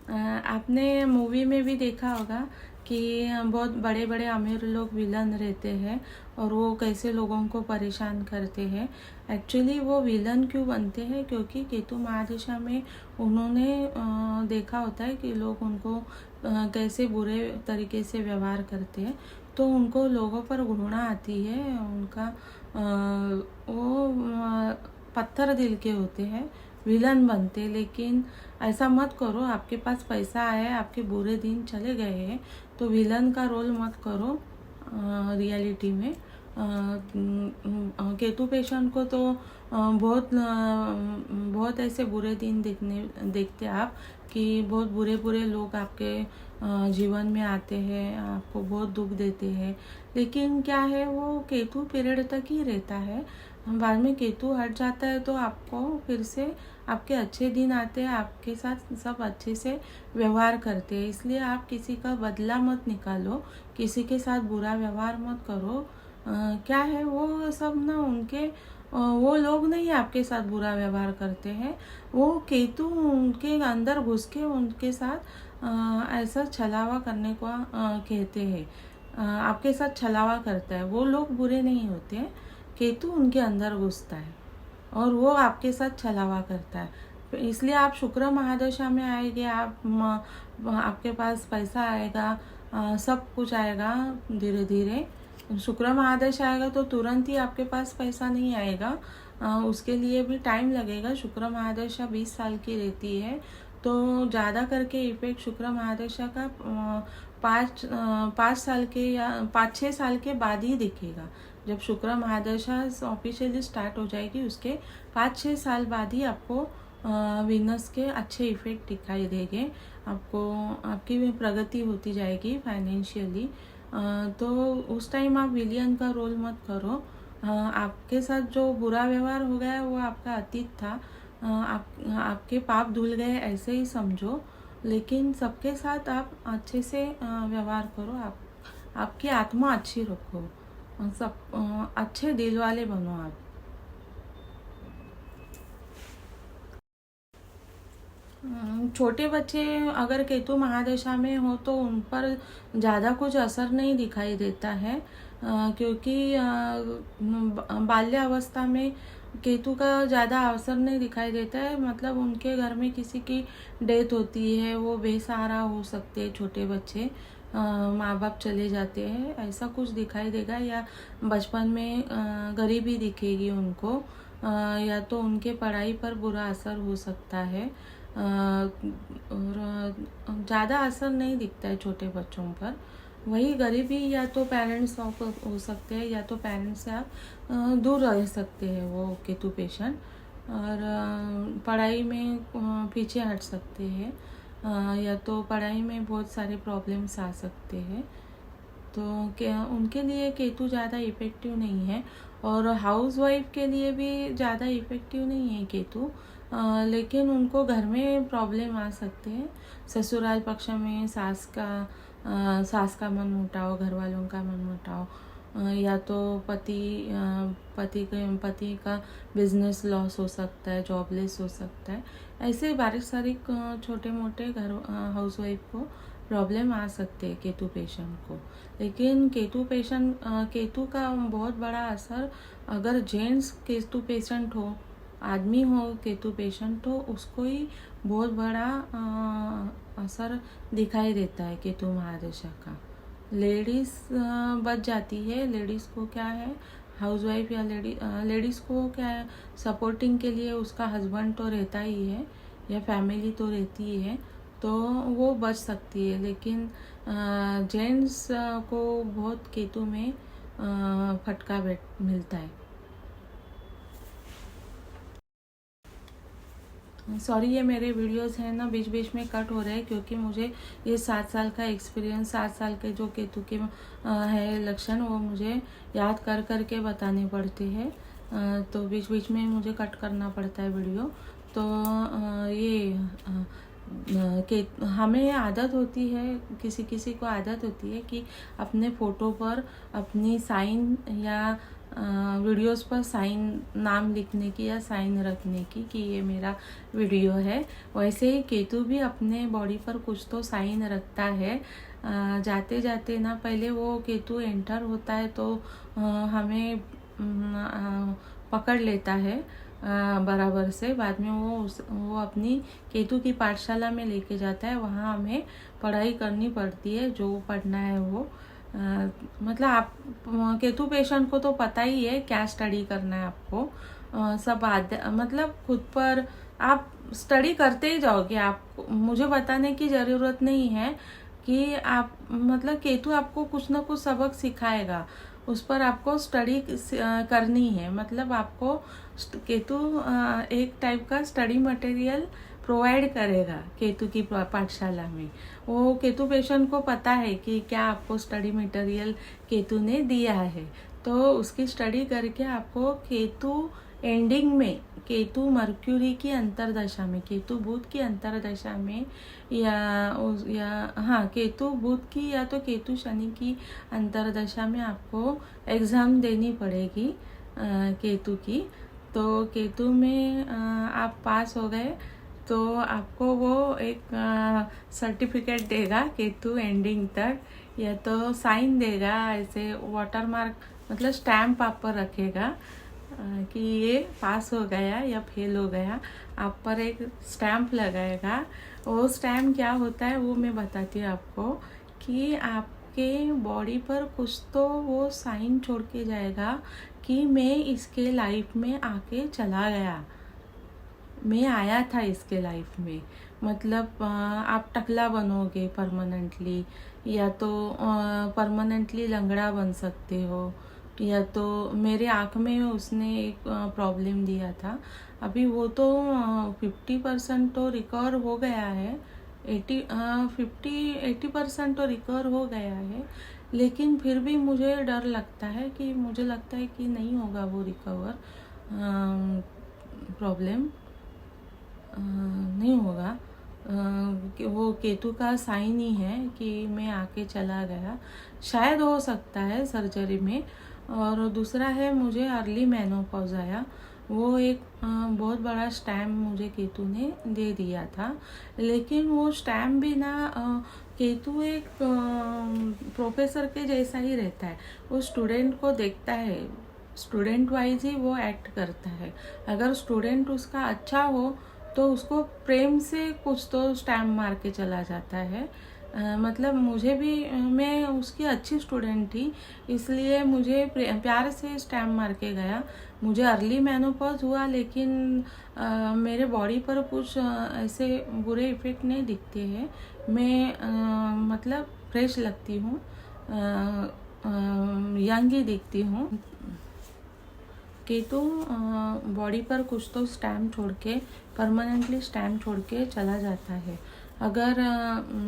आपने मूवी में भी देखा होगा कि बहुत बड़े बड़े अमीर लोग विलन रहते हैं और वो कैसे लोगों को परेशान करते हैं। एक्चुअली वो विलन क्यों बनते हैं, क्योंकि केतु महादशा में उन्होंने देखा होता है कि लोग उनको कैसे बुरे तरीके से व्यवहार करते हैं, तो उनको लोगों पर घृणा आती है। उनका वो पत्थर दिल के होते हैं, विलन बनते। लेकिन ऐसा मत करो, आपके पास पैसा है, आपके बुरे दिन चले गए हैं, तो विलन का रोल मत करो रियलिटी में। केतु पेशेंट को तो बहुत ऐसे बुरे दिन देखते आप कि बहुत बुरे बुरे लोग आपके जीवन में आते हैं, आपको बहुत दुख देते हैं। लेकिन क्या है, वो केतु पीरियड तक ही रहता है। बाद में केतु हट जाता है तो आपको फिर से आपके अच्छे दिन आते हैं, आपके साथ सब अच्छे से व्यवहार करते हैं। इसलिए आप किसी का बदला मत निकालो, किसी के साथ बुरा व्यवहार मत करो। क्या है, वो सब ना वो लोग नहीं आपके साथ बुरा व्यवहार करते हैं, वो केतु उनके अंदर घुस के उनके साथ ऐसा छलावा करने को कहते हैं। आपके साथ छलावा करता है, वो लोग बुरे नहीं होते हैं, केतु उनके अंदर घुसता है और वो आपके साथ छलावा करता है। इसलिए आप शुक्र महादशा में आएंगे, आपके पास पैसा आएगा, सब कुछ आएगा धीरे धीरे। शुक्र महादशा आएगा तो तुरंत ही आपके पास पैसा नहीं आएगा, उसके लिए भी टाइम लगेगा। शुक्र महादशा 20 साल की रहती है, तो ज़्यादा करके इफेक्ट शुक्र महादशा का 5 साल के या 5-6 साल के बाद ही दिखेगा। जब शुक्र महादशा ऑफिशियली स्टार्ट हो जाएगी, उसके 5-6 साल बाद ही आपको वीनस के अच्छे इफेक्ट दिखाई देंगे। आपको आपकी भी प्रगति होती जाएगी फाइनेंशियली। तो उस टाइम आप विलियन का रोल मत करो। आपके साथ जो बुरा व्यवहार हो गया वो आपका अतीत था, आपके पाप धुल गए ऐसे ही समझो। लेकिन सबके साथ आप अच्छे से व्यवहार करो, आपकी आत्मा अच्छी रखो, सब अच्छे दिल वाले बनो आप। छोटे बच्चे अगर केतु महादशा में हो तो उन पर ज़्यादा कुछ असर नहीं दिखाई देता है, क्योंकि बाल्यावस्था में केतु का ज़्यादा असर नहीं दिखाई देता है। मतलब उनके घर में किसी की डेथ होती है, वो बेसहारा हो सकते हैं छोटे बच्चे, माँ बाप चले जाते हैं, ऐसा कुछ दिखाई देगा। या बचपन में गरीबी दिखेगी उनको, या तो उनके पढ़ाई पर बुरा असर हो सकता है। और ज़्यादा असर नहीं दिखता है छोटे बच्चों पर। वही गरीबी या तो पेरेंट्स हो सकते हैं, या तो पेरेंट्स से आप दूर रह सकते हैं वो केतु पेशेंट, और पढ़ाई में पीछे हट सकते हैं, या तो पढ़ाई में बहुत सारे प्रॉब्लम्स आ सकते हैं। तो क्या उनके लिए केतु ज़्यादा इफ़ेक्टिव नहीं है, और हाउस वाइफ के लिए भी ज़्यादा इफ़ेक्टिव नहीं है केतु। लेकिन उनको घर में प्रॉब्लम आ सकते हैं। ससुराल पक्ष में सास का मन मुटाव, घर वालों का मन मुटाव, या तो पति का बिजनेस लॉस हो सकता है, जॉबलेस हो सकता है। ऐसे बारीक सारीक छोटे मोटे घर हाउस वाइफ को प्रॉब्लम आ सकते हैं केतु पेशेंट को। लेकिन केतु का बहुत बड़ा असर, अगर जेंट्स केतु पेशेंट हो, आदमी हो केतु पेशेंट, तो उसको ही बहुत बड़ा असर दिखाई देता है केतु महादशा का। लेडीज़ बच जाती है। लेडीज़ को क्या है, हाउसवाइफ या लेडीज़ को क्या है, सपोर्टिंग के लिए उसका हस्बैंड तो रहता ही है, या फैमिली तो रहती ही है, तो वो बच सकती है। लेकिन जेंट्स को बहुत केतु में फटका मिलता है। सॉरी, ये मेरे वीडियोस हैं ना बीच बीच में कट हो रहे हैं, क्योंकि मुझे ये 7 साल का एक्सपीरियंस, 7 साल के जो केतु के है लक्षण, वो मुझे याद कर कर के बताने पड़ते हैं। तो बीच बीच में मुझे कट करना पड़ता है वीडियो। तो कि हमें आदत होती है, किसी किसी को आदत होती है कि अपने फ़ोटो पर अपनी साइन या वीडियोस पर साइन नाम लिखने की या साइन रखने की कि ये मेरा वीडियो है, वैसे ही केतु भी अपने बॉडी पर कुछ तो साइन रखता है। जाते जाते ना पहले वो केतु एंटर होता है तो हमें पकड़ लेता है बराबर से। बाद में वो अपनी केतु की पाठशाला में लेके जाता है, वहाँ हमें पढ़ाई करनी पड़ती है, जो पढ़ना है वो। मतलब आप केतु पेशेंट को तो पता ही है क्या स्टडी करना है आपको। सब मतलब खुद पर आप स्टडी करते ही जाओगे। आप मुझे बताने की ज़रूरत नहीं है कि आप मतलब केतु आपको कुछ ना कुछ सबक सिखाएगा, उस पर आपको स्टडी करनी है। मतलब आपको केतु एक टाइप का स्टडी मटेरियल प्रोवाइड करेगा केतु की पाठशाला में। वो केतु पेशेंट को पता है कि क्या आपको स्टडी मटेरियल केतु ने दिया है, तो उसकी स्टडी करके आपको केतु एंडिंग में, केतु मर्क्यूरी की अंतरदशा में, केतु बुध की अंतरदशा में या केतु बुध की या तो केतु शनि की अंतरदशा में आपको एग्ज़ाम देनी पड़ेगी केतु की। तो केतु में आप पास हो गए तो आपको वो एक सर्टिफिकेट देगा केतु एंडिंग तक, या तो साइन देगा, ऐसे वाटरमार्क मतलब स्टैम्प आप पर रखेगा कि ये पास हो गया या फेल हो गया, आप पर एक स्टैम्प लगाएगा। वो स्टैम्प क्या होता है वो मैं बताती हूँ आपको, कि आपके बॉडी पर कुछ तो वो साइन छोड़ के जाएगा कि मैं इसके लाइफ में आके चला गया, मैं आया था इसके लाइफ में। मतलब आप टकला बनोगे परमानेंटली, या तो परमानेंटली लंगड़ा बन सकते हो, या तो मेरे आँख में उसने एक प्रॉब्लम दिया था। अभी वो तो 50% तो रिकवर हो गया है, 80% तो रिकवर हो गया है, लेकिन फिर भी मुझे डर लगता है कि नहीं होगा वो रिकवर, प्रॉब्लम नहीं होगा। कि वो केतु का साइन ही है कि मैं आके चला गया, शायद हो सकता है सर्जरी में। और दूसरा है मुझे अर्ली मेनोपॉज आया, वो एक बहुत बड़ा स्टैम्प मुझे केतु ने दे दिया था। लेकिन वो स्टैम्प भी ना केतु एक प्रोफेसर के जैसा ही रहता है, वो स्टूडेंट को देखता है, स्टूडेंट वाइज ही वो एक्ट करता है। अगर स्टूडेंट उसका अच्छा हो तो उसको प्रेम से कुछ तो स्टैम्प मार के चला जाता है। मतलब मुझे भी, मैं उसकी अच्छी स्टूडेंट थी, इसलिए मुझे प्यार से स्टैम्प मार के गया। मुझे अर्ली मेनोपॉज हुआ, लेकिन मेरे बॉडी पर कुछ ऐसे बुरे इफ़ेक्ट नहीं दिखते हैं। मैं मतलब फ्रेश लगती हूँ, यंग ही दिखती हूँ। केतु बॉडी पर कुछ तो स्टैम्प छोड़ के, परमानेंटली स्टैम्प छोड़ के चला जाता है। अगर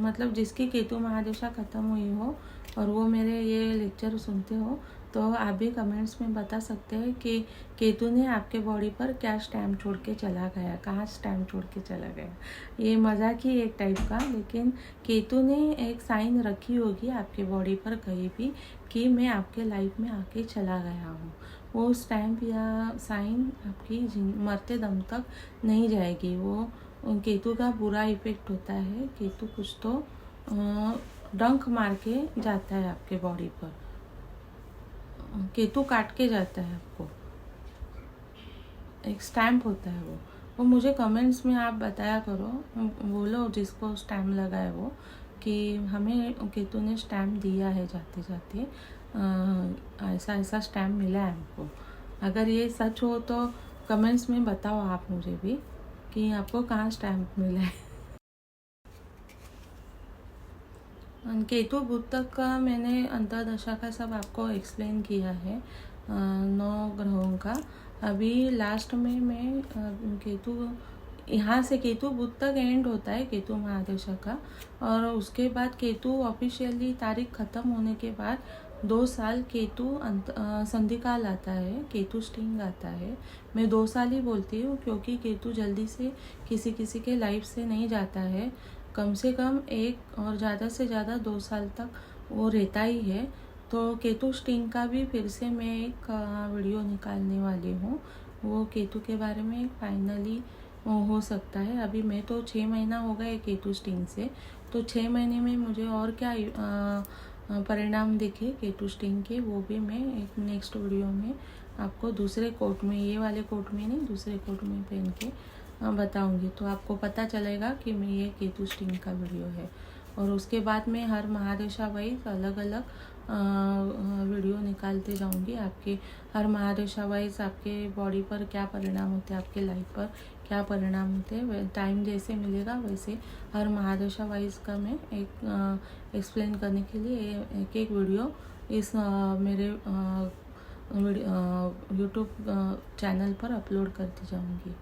मतलब जिसकी केतु महादशा ख़त्म हुई हो और वो मेरे ये लेक्चर सुनते हो, तो आप भी कमेंट्स में बता सकते हैं कि केतु ने आपके बॉडी पर क्या स्टैम्प छोड़ के चला गया, कहाँ स्टैम्प छोड़ के चला गया। ये मजाक ही एक टाइप का, लेकिन केतु ने एक साइन रखी होगी आपके बॉडी पर कहीं भी कि मैं आपके लाइफ में आके चला गया हूँ। वो स्टैम्प या साइन आपकी मरते दम तक नहीं जाएगी। वो केतु का बुरा इफेक्ट होता है, केतु कुछ तो डंक मार के जाता है आपके बॉडी पर, केतु काट के जाता है आपको, एक स्टैम्प होता है वो मुझे कमेंट्स में आप बताया करो, बोलो जिसको स्टैम्प लगा है वो, कि हमें केतु ने स्टैम्प दिया है जाते जाते, ऐसा ऐसा स्टैम्प मिला है हमको। अगर ये सच हो तो कमेंट्स में बताओ आप मुझे भी कि आपको कहाँ स्टैम्प मिला है। केतु बुध तक का मैंने अंतरदशा का सब आपको एक्सप्लेन किया है, 9 ग्रहों का। अभी लास्ट में मैं केतु, यहाँ से केतु बुध तक एंड होता है केतु महादशा का, और उसके बाद केतु ऑफिशियली तारीख ख़त्म होने के बाद 2 साल केतु संधिकाल आता है, केतु स्टिंग आता है। मैं 2 साल ही बोलती हूँ क्योंकि केतु जल्दी से किसी किसी के लाइफ से नहीं जाता है, कम से कम 1 और ज़्यादा से ज़्यादा 2 साल तक वो रहता ही है। तो केतु स्टिंग का भी फिर से मैं एक वीडियो निकालने वाली हूँ। वो केतु के बारे में फाइनली हो सकता है। अभी मैं तो 6 महीना हो गए केतु स्टिंग से, तो 6 महीने में मुझे और क्या परिणाम दिखे केतु स्टिंग के, वो भी मैं एक नेक्स्ट वीडियो में आपको दूसरे कोट में, ये वाले कोट में नहीं, दूसरे कोट में पहन के बताऊंगी। तो आपको पता चलेगा कि मैं ये केतु स्टिंग का वीडियो है। और उसके बाद मैं हर महादशा वाइज अलग अलग वीडियो निकालते जाऊंगी। आपके हर महादशा वाइज आपके बॉडी पर क्या परिणाम होते हैं, आपके लाइफ पर क्या परिणाम होते हैं, टाइम जैसे मिलेगा वैसे हर महादशा वाइज का मैं एक एक्सप्लेन करने के लिए एक एक वीडियो इस मेरे यूट्यूब चैनल पर अपलोड करती जाऊंगी।